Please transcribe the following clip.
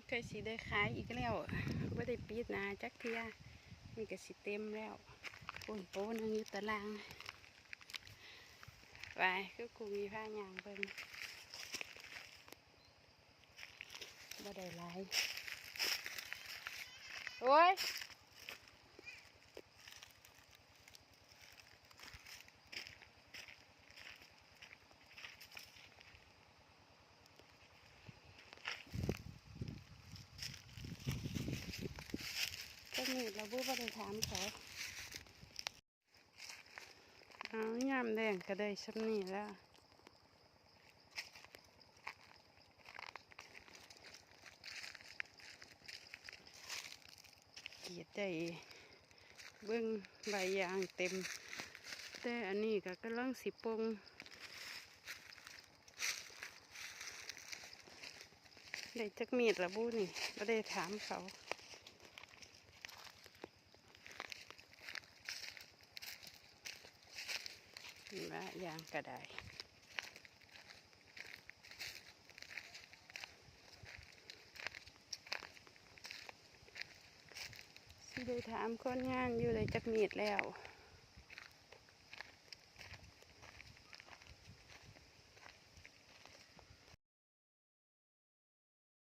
เคยสีได้ขายอีกแล้วไม่ได้ปิดนะจักเทียนี่ก็สิเต็มแล้วปูนโป้นึงอยู่ตารางไปคือกูมีผ้ายางเบิ่งบ่ได้หลายโอ้ยก็มีเราบ่ได้ถามเขาเอายามแดงก็ได้ซ้ำนี่แล้วเกียดได้เบิ่งใบยางเต็มแต่อันนี้ก็กำลังสิปงได้จักมีดละบุนี่ไม่ได้ถามเขาว่ายางก็ได้สิได้ถามคนงานอยู่เลยจักมีดแล้ว